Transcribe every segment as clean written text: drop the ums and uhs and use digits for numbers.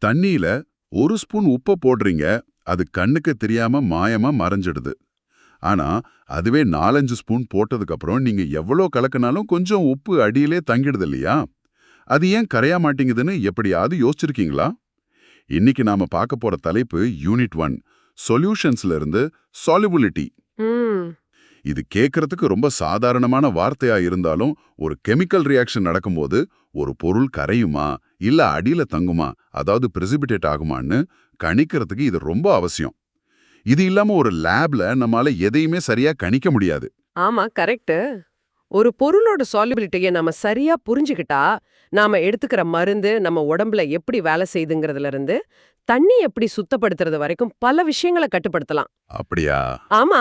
தண்ணியில ஒரு ஸ்பூன் உப்பை போடுறீங்க, அது கண்ணுக்கு தெரியாம மாயமா மறைஞ்சிடுது. ஆனா அதுவே 4-5 ஸ்பூன் போட்டதுக்கு அப்புறம் நீங்க எவ்வளோ கலக்கினாலும் கொஞ்சம் உப்பு அடியிலே தங்கிடுது இல்லையா? அது ஏன் கரையா மாட்டேங்குதுன்னு எப்படியாவது யோசிச்சிருக்கீங்களா? இன்னைக்கு நாம பார்க்க போற தலைப்பு யூனிட் 1 சொல்யூஷன்ஸ்ல இருந்து சால்யுபிலிட்டி. ம் இது கேட்கறதுக்கு ரொம்ப சாதாரணமான வார்த்தையா இருந்தாலும் ஒரு கெமிக்கல் ரியாக்ஷன் நடக்கும்போது ஒரு பொருள் கரையுமா இல்ல அடியில தங்குமா, அதாவது பிரெசிபிடேட் ஆகுமான்னு கணிக்கிறதுக்கு இது ரொம்ப அவசியம். இது இல்லாம ஒரு லேப்ல நம்மால எதையுமே சரியா கணிக்க முடியாது. ஆமா கரெக்ட். ஒரு பொருளோட சால்யுபிலிட்டியை நம்ம சரியா புரிஞ்சுக்கிட்டா நாம எடுத்துக்கிற மருந்து நம்ம உடம்புல எப்படி வேலை செய்யுதுங்கிறதுல இருந்து தண்ணி எப்படி சுத்தப்படுத்துறது வரைக்கும் பல விஷயங்களை கட்டுப்படுத்தலாம். அப்படியா? ஆமா.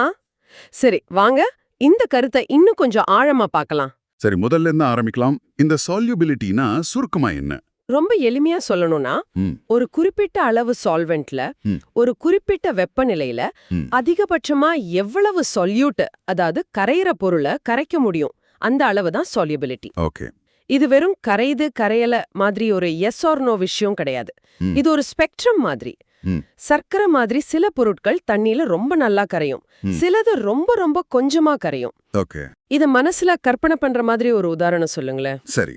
சரி வாங்க இந்த கருத்தை இன்னும் கொஞ்சம் ஆழமா பார்க்கலாம். சரி, முதல்ல இருந்து ஆரம்பிக்கலாம். இந்த சால்யுபிலிட்டினா சுருக்கமா என்ன? ரொம்ப எளிமையா சொல்லணும்னா ம், ஒரு குறிப்பிட்ட அளவு சால்வெண்ட்ல ம், ஒரு குறிப்பிட்ட வெப்பநிலையில ம். அதிகபட்சமா எவ்வளவு சொல்யூட், அதாவது கரையிற பொருளை கரைக்க முடியும், அந்த அளவு தான் சால்யுபிலிட்டி. ஓகே. இது வெறும் கரையுது கரையல மாதிரி ஒரு எஸ் ஆர் நோ விஷயம் கிடையாது. ம், இது ஒரு ஸ்பெக்ட்ரம் மாதிரி. ம், சர்க்கரை மாதிரி சில பொருட்கள் தண்ணியில ரொம்ப நல்லா கரையும், ம். சிலது ரொம்ப ரொம்ப கொஞ்சமா கரையும். ஓகே. இத மனசுல கற்பனை பண்ற மாதிரி ஒரு உதாரணம் சொல்லுங்களேன். சரி,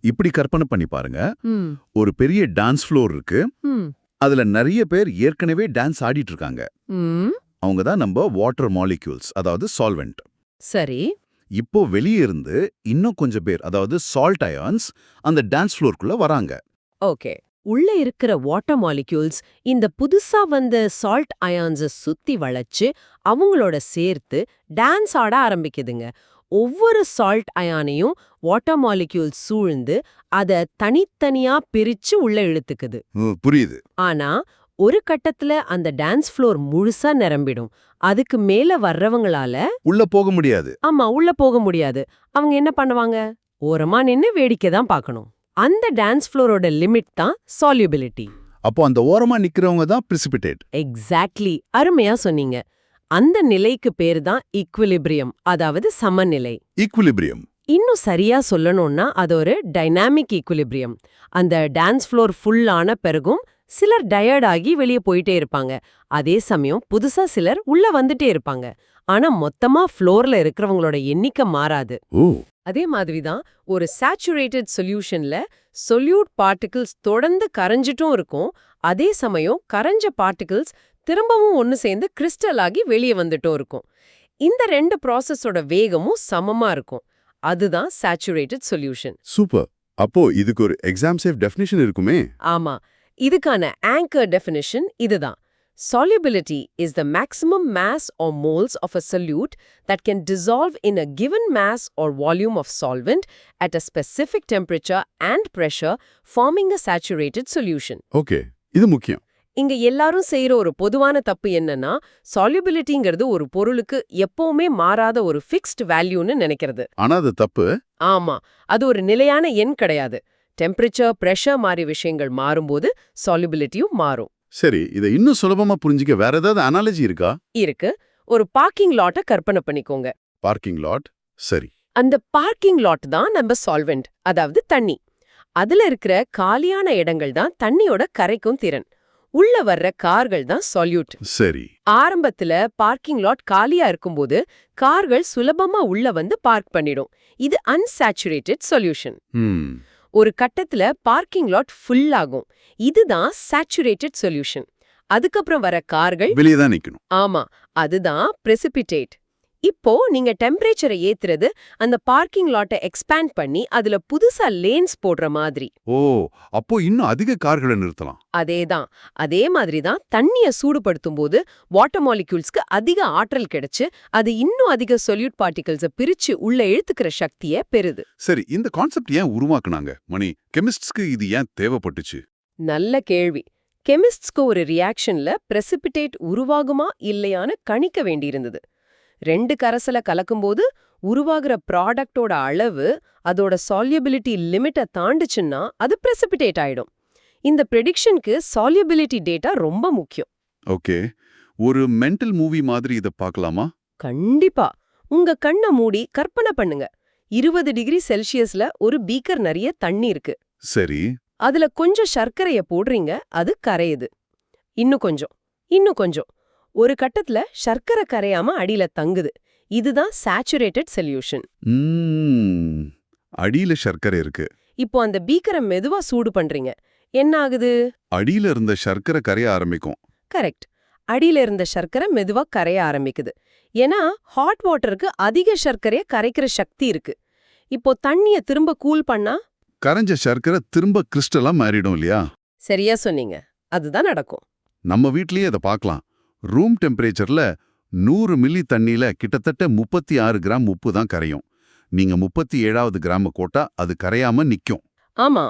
இப்படி கற்பனை பண்ணி பாருங்க. ம், ஒரு பெரிய டான்ஸ் ஃப்ளோர் இருக்கு. ம், அதுல நிறைய பேர் ஏற்கனவே டான்ஸ் ஆடிட்டு இருக்காங்க. ம். அவங்க தான் நம்ம வாட்டர் மாலிக்யூல்ஸ், அதாவது சால்வெண்ட். சரி. இப்போ வெளியே இருந்து இன்னும் கொஞ்சம் பேர், அதாவது சால்ட் அயான்ஸ், அந்த டான்ஸ் ஃப்ளோருக்குள்ள வராங்க. ஓகே. உள்ள இருக்கிற வாட்டர் மாலிக்யூல்ஸ் இந்த புதுசா வந்த சால்ட் அயான்ஸ சுத்தி வளைச்சு அவங்களோட சேர்த்து டான்ஸ் ஆட ஆரம்பிக்குதுங்க. ஒவ்வொரு சால்ட் அயானையும் வாட்டர் மாலிக்யூல் சூழ்ந்து அத தனித்தனியா பிரிச்சு உள்ள இழுத்துக்குது. புரியுது. ஆனா ஒரு கட்டத்துல அந்த டான்ஸ் ஃப்ளோர் முழுசா நிரம்பிடும். அதுக்கு மேல வர்றவங்களால உள்ள போக முடியாது. உள்ள போக முடியாது. அவங்க என்ன பண்ணுவாங்க? ஓரமா நின்னு வேடிக்கை தான் பார்க்கணும். அந்த டான்ஸ் ஃப்ளோரோட லிமிட் தான் சால்யுபிலிட்டி. அப்போ அந்த ஓரமா நிக்கிறவங்க தான் பிரிசிபிடேட். எக்ஸாக்ட்லி, அருமையா சொன்னீங்க. அந்த நிலைக்கு பேரு தான் ஈக்விலிபிரியம், அதாவது சமநிலை. ஈக்குலிபிரியம். இன்னும் சரியா சொல்லணும்னா அது ஒரு டைனாமிக் ஈக்விலிபிரியம். அந்த டான்ஸ் ஃப்ளோர் ஃபுல் ஆன பிறகும் சிலர் டயர்ட் ஆகி வெளியே போயிட்டே இருப்பாங்க. அதே சமயம் புதுசா சிலர் உள்ள வந்துட்டே இருப்பாங்க. ஆனா மொத்தமா ஃப்ளோர்ல இருக்கிறவங்களோட எண்ணிக்கை மாறாது. ஓ. அதே மாதிரி தான் ஒரு சேச்சுரேட்டட் சொல்யூஷன்ல சொல்யூட் பார்ட்டிகிள்ஸ் தொடர்ந்து கரைஞ்சிட்டும் இருக்கும். அதே சமயம் கரைஞ்ச பார்ட்டிகிள்ஸ் திரும்பவும் ஒன்னு சேர்ந்து கிறிஸ்டல் ஆகி வெளியே வந்துட்டும் இருக்கும். இந்த ரெண்டு ப்ராசஸோட வேகமும் சமமா இருக்கும். அதுதான் சேச்சுரேட்டட் சொல்யூஷன். சூப்பர். அப்போ இதுக்கு ஒரு எக்ஸாம் சேஃப் டெஃபினிஷன் இருக்குமே. ஆமா, இதுக்கான ஆங்கர் டெஃபினிஷன் இதுதான். Solubility is the maximum mass or moles of a solute that can dissolve in a given mass or volume of solvent at a specific temperature and pressure, forming a saturated solution. Okay, இது முக்கியம். இங்க எல்லாரும் செய்யற ஒரு பொதுவான தப்பு என்னன்னா, solubilityங்கிறது ஒரு பொருளுக்கு எப்பவுமே மாறாத ஒரு ஃபிக்ஸ்ட் வேல்யூன்னு நினைக்கிறது. ஆனா அது தப்பு. ஆமா, அது ஒரு நிலையான எண் கிடையாது. டெம்பரேச்சர், பிரஷர் மாதிரி விஷயங்கள் மாறும்போது solubilityயும் மாறும். சரி, இதை இன்னும் சுலபமா புரிஞ்சுக்க வேற ஏதாவது அனாலஜி இருக்கா? இருக்கு. ஒரு பார்க்கிங் லாட்டை கற்பனை பண்ணிக்கோங்க. Parking lot. சரி. அந்த பார்க்கிங் லாட் தான் நம்ம சால்வெண்ட், அதாவது தண்ணி. அதுல இருக்கிற காலியான இடங்கள் தான் தண்ணியோட கரைக்கும் திறன். உள்ள வர்ற கார்கள் தான் சொல்யூட். சரி. ஆரம்பத்துல பார்க்கிங் லாட் காலியா இருக்கும்போது கார்கள் சுலபமா உள்ள வந்து பார்க் பண்ணிடும். இது அன்சாச்சுரேட்டட் சொல்யூஷன். ம். ஒரு கட்டத்துல பார்க்கிங் லாட் ஃபுல் ஆகும். இதுதான் சேச்சுரேட்டட் சொல்யூஷன். அதுக்கப்புறம் வர கார்கள் வெளியே தான் நிக்கணும். ஆமா, அதுதான் பிரசிபிடேட். இப்போ நீங்க டெம்பரேச்சரை ஏத்துறது அந்த பார்க்கிங் லாட்டை எக்ஸ்பேண்ட் பண்ணி அதுல புதுசா லேன்ஸ் போடுற மாதிரி. ஓ, அப்போ இன்னும் அதிக கார்களை நிறுத்தலாம். அதேதான். அதே மாதிரி தான் தண்ணிய சூடுபடுத்தும் போது வாட்டர் மாலிக்யூல்ஸ்க்கு அதிக ஆற்றல் கிடைச்சு அது இன்னும் அதிக சொல்யூட் பார்ட்டிகல்ஸை பிரிச்சு உள்ள இழுத்துக்கிற சக்தியை பெறுது. சரி, இந்த கான்செப்ட் ஏன் உருவாக்குனாங்க மணி? கெமிஸ்ட்ஸ்க்கு இது ஏன் தேவைப்பட்டுச்சு? நல்ல கேள்வி. கெமிஸ்ட்ஸ்க்கு ஒரு ரியாக்ஷன்ல பிரசிபிடேட் உருவாகுமா இல்லையான்னு கணிக்க வேண்டியிருந்தது. ரெண்டு கரைசலை கலக்கும்போது உருவாகிற ப்ராடக்டோட அளவு அதோட சால்யுபிலிட்டி லிமிட்டை தாண்டுச்சுன்னா அது பிரசிபிடேட் ஆயிடும். இந்த ப்ரெடிக்ஷனுக்கு சால்யுபிலிட்டி டேட்டா ரொம்ப முக்கியம். ஓகே, ஒரு மென்டல் மூவி மாதிரி இத பார்க்கலாமா? கண்டிப்பா. உங்க கண்ணை மூடி கற்பனை பண்ணுங்க. 20 டிகிரி செல்சியஸ்ல ஒரு பீக்கர் நிறைய தண்ணி இருக்கு. சரி. அதுல கொஞ்சம் சர்க்கரைய போடுறீங்க, அது கரையுது. இன்னும் கொஞ்சம், இன்னும் கொஞ்சம். ஒரு கட்டத்துல சர்க்கரை கரையாம அடியில தங்குது. இதுதான் சேச்சுரேட்டட் சொல்யூஷன். அடியில சர்க்கரை இருக்கு. இப்போ அந்த பீக்கரை மெதுவா சூடு பண்றீங்க. என்ன ஆகுது? அடியில இருந்த சர்க்கரை கரைய ஆரம்பிக்கும். கரெக்ட். அடியில இருந்த சர்க்கரை மெதுவா கரைய ஆரம்பிக்குது. ஏன்னா ஹாட் வாட்டருக்கு அதிக சர்க்கரைய கரைக்கிற சக்தி இருக்கு. இப்போ தண்ணிய திரும்ப கூல் பண்ணா கரைஞ்ச சர்க்கரை திரும்ப கிறிஸ்டலா மாறிடும் இல்லையா? சரியா சொன்னீங்க. அதுதான் நடக்கும். நம்ம வீட்லயே அதை பார்க்கலாம். ரூம் டெம்பரேச்சர்ல 100 மில்லி தண்ணியில கிட்டத்தட்ட 36 கிராம் உப்பு தான் கரையும். நீங்க 37வது கிராம போட்டா அது கரையாம நிக்கும். ஆமா,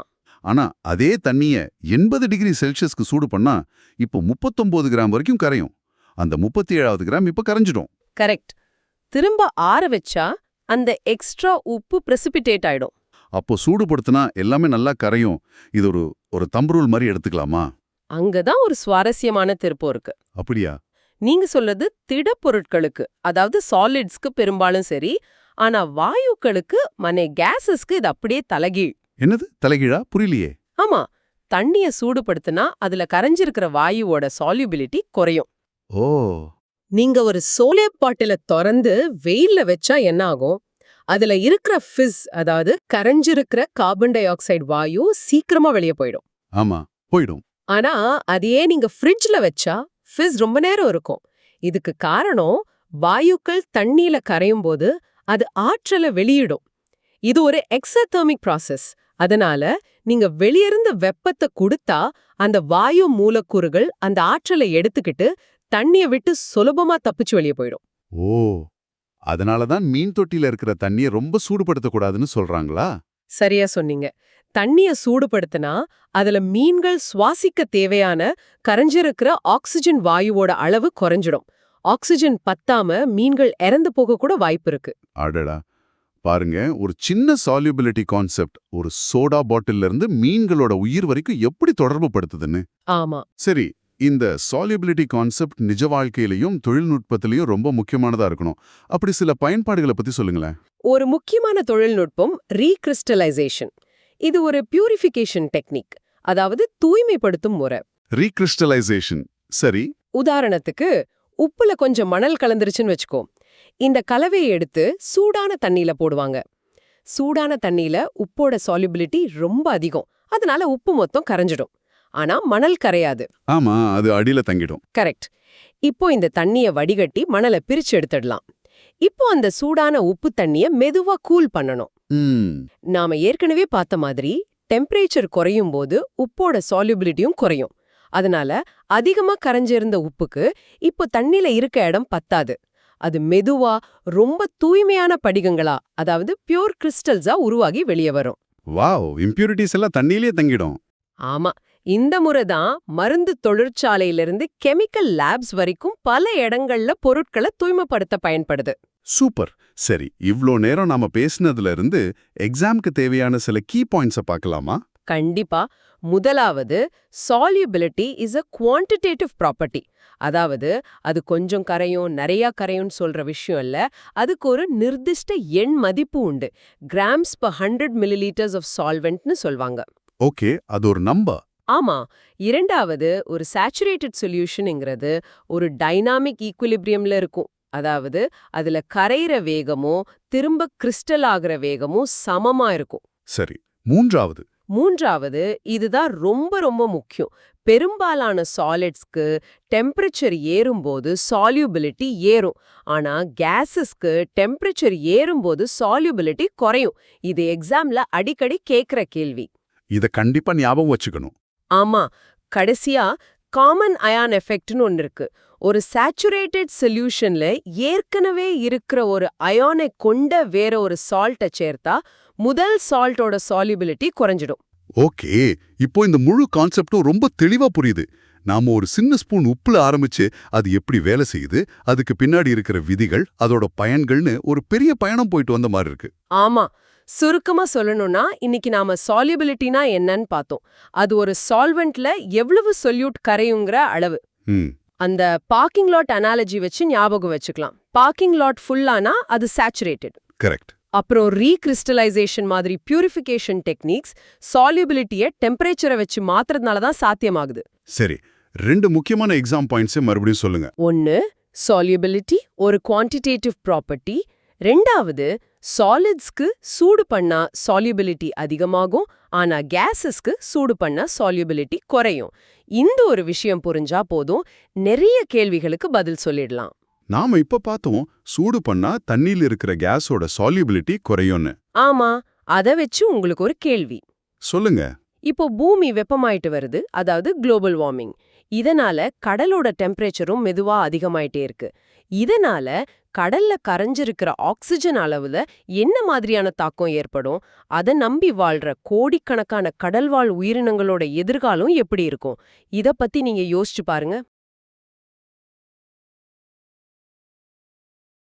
ஆனா அதே தண்ணிய 80 டிகிரி செல்சியஸ்க்கு சூடு பண்ணா இப்போ 39 கிராம் வரைக்கும் கரையும். அந்த 37வது கிராம் இப்ப கரைஞ்சிடும். கரெக்ட். திரும்ப ஆற வச்சா அந்த எக்ஸ்ட்ரா உப்பு பிரசிபிடேட் ஆயிடும். அப்போ சூடுபடுத்தினா எல்லாமே நல்லா கரையும். இது ஒரு தம்பு ரூல் மாதிரி எடுத்துக்கலாமா? அங்கதான் ஒரு சுவாரஸ்யமான திருப்பம் இருக்கு. அப்படியா? நீங்க சொல்றது திடப்பொருட்களுக்கு, அதாவது சாலிட்ஸ்க்கு பெரும்பாலும் சரி. ஆனா வாயுக்களுக்கு, கேஸஸ்க்கு இது அப்படியே தலைகீழ். என்னது தலைகீழா? புரியலையே. ஆமா, தண்ணிய சூடுபடுத்தினா அதுல கரைஞ்சிருக்கிற வாயுவோட சால்யூபிலிட்டி குறையும். ஓ, நீங்க ஒரு சோலியர் பாட்டில திறந்து வெயில்ல வச்சா என்ன ஆகும்? அதுல இருக்கிற ஃபிஸ், அதாவது கரைஞ்சிருக்கிற கார்பன் டை ஆக்சைடு வாயு சீக்கிரமா வெளியே போயிடும். ஆமா, போயிடும். ஆனா அதையே நீங்க ஃப்ரிட்ஜ்ல வச்சா ஃபிஸ் ரொம்ப நேரம் இருக்கும். இதுக்கு காரணம் வாயுக்கள் தண்ணியில கரையும் போது அது ஆற்றலை வெளியிடும். இது ஒரு எக்ஸாதெர்மிக் ப்ராசஸ். அதனால நீங்க வெளியிருந்து வெப்பத்தை கொடுத்தா அந்த வாயு மூலக்கூறுகள் அந்த ஆற்றலை எடுத்துக்கிட்டு தண்ணிய விட்டு சுலபமா தப்பிச்சு வெளியே போயிடும். ஓ, அதனாலதான் மீன் தொட்டில இருக்கிற தண்ணியை ரொம்ப சூடுபடுத்தக்கூடாதுன்னு சொல்றாங்களா? சரியா சொன்னீங்க. தண்ணிய சூடுபடுத்தினா அதுல மீன்கள் சுவாசிக்க தேவையான கரைஞ்சிருக்கிற ஆக்சிஜன் வாயுவோட அளவு குறைஞ்சிடும். ஆக்சிஜன் பத்தாம மீன்கள் இறந்து போக கூட வாய்ப்பு இருக்கு. அடடா, பாருங்க, ஒரு சின்ன சால்யூபிலிட்டி கான்செப்ட் ஒரு சோடா பாட்டில்ல இருந்து மீன்களோட உயிர் வரைக்கும் எப்படி தொடர்பு படுத்துதுன்னு. ஆமா, சரி, இந்த சால்யூபிலிட்டி கான்செப்ட் நிஜ வாழ்க்கையிலையும் தொழில்நுட்பத்திலையும் ரொம்ப முக்கியமானதா இருக்கணும். அப்படி சில பயன்பாடுகளை பத்தி சொல்லுங்களேன். ஒரு முக்கியமான தொழில்நுட்பம் ரீகிறிஸ்டலைசேஷன். இது ஒரு பியூரிஃபிகேஷன் டெக்னிக், அதாவது தூய்மைப்படுத்தும் முறை. ரீகிறிஸ்டலைசேஷன், சரி. உதாரணத்துக்கு உப்புல கொஞ்சம் மணல் கலந்துருச்சுன்னு வச்சுக்கோ. இந்த கலவையை எடுத்து சூடான தண்ணியில போடுவாங்க. சூடான தண்ணியில உப்போட சால்யூபிலிட்டி ரொம்ப அதிகம். அதனால உப்பு மொத்தம் கரைஞ்சிடும். ஆனா மணல் கரையாது. ஆமா, அது அடியில தங்கிடும். கரெக்ட். இப்போ இந்த தண்ணிய வடிகட்டி மணலை பிரிச்சு எடுத்துடலாம். இப்போ அந்த சூடான உப்பு தண்ணிய மெதுவா கூல் பண்ணணும். நாம ஏற்கனவே பார்த்த மாதிரி டெம்பரேச்சர் குறையும் போது உப்போட சால்யூபிலிட்டியும் குறையும். அதனால அதிகமா கரைஞ்சிருந்த உப்புக்கு இப்போ தண்ணில இருக்க இடம் பத்தாது. அது மெதுவா ரொம்ப தூய்மையான படிகங்களா, அதாவது பியூர் கிறிஸ்டல்ஸா உருவாகி வெளியே வரும். வாவ், இம்பியூரிட்டிஸ் எல்லாம் தண்ணியிலே தங்கிடும். ஆமா, இந்த முறை தான் மருந்து தொழிற்சாலையிலிருந்து கெமிக்கல் லேப்ஸ் வரைக்கும் பல இடங்கள்ல பொருட்களை தூய்மைப்படுத்த பயன்படுது. சூப்பர். சரி, இவ்ளோ நேரம் நாம பேசினதுல இருந்து எக்ஸாம்க்கு தேவையான சில கீ பாயிண்ட்ஸை பார்க்கலாமா? கண்டிப்பா. முதலாவது, solubility is a quantitative property. அதாவது அது கொஞ்சம் கரையும் நிறைய கரையும் சொல்ற விஷயம் இல்ல. அதுக்கு ஒரு நிர்திஷ்ட எண் மதிப்பு உண்டு. கிராம்ஸ் per 100 milliliters of solventன்னு சொல்வாங்க. ஓகே, அது ஒரு நம்பர். ஆமா. இரண்டாவது, ஒரு சேச்சுரேட்டட் சொல்யூஷன்ங்கிறது ஒரு டைனாமிக் ஈக்குலிபிரியம்ல இருக்கும். அதாவது அதுல கரையிற வேகமும் திரும்ப கிறிஸ்டல் ஆகிற வேகமும் சமமா இருக்கும். சரி, மூன்றாவது, இதுதான் ரொம்ப ரொம்ப முக்கியம். பெரும்பாலான சாலிட்ஸ்க்கு டெம்பரேச்சர் ஏறும்போது சால்யூபிலிட்டி ஏறும். ஆனா கேஸஸ்க்கு டெம்பரேச்சர் ஏறும்போது சால்யூபிலிட்டி குறையும். இது எக்ஸாம்ல அடிக்கடி கேக்குற கேள்வி. இத கண்டிப்பா ஞாபகம் வச்சுக்கணும். ஆமா. கடைசியா காமன் அயான் எஃபெக்ட்னு ஒன்னு இருக்கு. ஒரு சேச்சுரேட்டட் சொல்யூஷன்ல ஏற்கனவே இருக்கிற ஒரு அயானை கொண்ட வேற ஒரு சால்ட்டை சேர்த்தா முதல் சால்ட்டோட சால்யூபிலிட்டி குறைஞ்சிடும். ஓகே, இப்போ இந்த முழு கான்செப்டும் ரொம்ப தெளிவா புரியுது. நாம ஒரு சின்ன ஸ்பூன் உப்புல ஆரம்பிச்சு அது எப்படி வேலை செய்யுது, அதுக்கு பின்னாடி இருக்கிற விதிகள், அதோட பயன்கள்னு ஒரு பெரிய பயணம் போயிட்டு வந்த மாதிரி இருக்கு. ஆமா. சுருக்கமா சொல்லணும்னா இன்னைக்கு நாம சால்யூபிலிட்டினா என்னன்னு பார்த்தோம். அது ஒரு சால்வெண்ட்ல எவ்வளவு சொல்யூட் கரையுங்கிற அளவு. அந்த பார்க்கிங் லாட் அனாலஜி வச்சு ஞாபகம் வச்சுக்கலாம். பார்க்கிங் லாட் ஃபுல்லானா அது சேச்சுரேட்டட். கரெக்ட். அப்புறம் ரீகிறிஸ்டலைசேஷன் மாதிரி பியூரிஃபிகேஷன் டெக்னிக்ஸ் சால்யூபிலிட்டியை டெம்பரேச்சரை வச்சு மாத்துறதுனால தான் சாத்தியமாகுது. சரி, 2 முக்கியமான எக்ஸாம் பாயிண்ட்ஸை மறுபடியும் சொல்லுங்க. ஒன்னு, சால்யூபிலிட்டி ஒரு குவான்டிடேட்டிவ் ப்ராப்பர்ட்டி. ரெண்டாவது, சாலிட்ஸ்க்கு சூடு பண்ணா சால்யூபிலிட்டி அதிகமாகும், ஆனா கேஸஸ்க்கு சூடு பண்ணா சால்யூபிலிட்டி குறையும். இந்த ஒரு விஷயம் புரிஞ்சா போதும், நிறைய கேள்விகளுக்கு பதில் சொல்லிடலாம். நாம இப்ப பார்த்தோம், சூடு பண்ணா தண்ணியில இருக்கிற கேஸோட சால்யூபிலிட்டி குறையும்னு. ஆமா, அத வச்சு உங்களுக்கு ஒரு கேள்வி. சொல்லுங்க. இப்போ பூமி வெப்பமாயிட்டு வருது, அதாவது குளோபல் வார்மிங். இதனால கடலோட டெம்பரேச்சரும் மெதுவா அதிகமாயிட்டே இருக்கு. இதனால கடல்ல கரைஞ்சிருக்கிற ஆக்சிஜன் அளவுல என்ன மாதிரியான தாக்கம் ஏற்படும்? அதை நம்பி வாழ்ற கோடிக்கணக்கான கடல்வாழ் உயிரினங்களோட எதிர்காலம் எப்படி இருக்கும்? இத பத்தி நீங்க யோசிச்சு பாருங்க.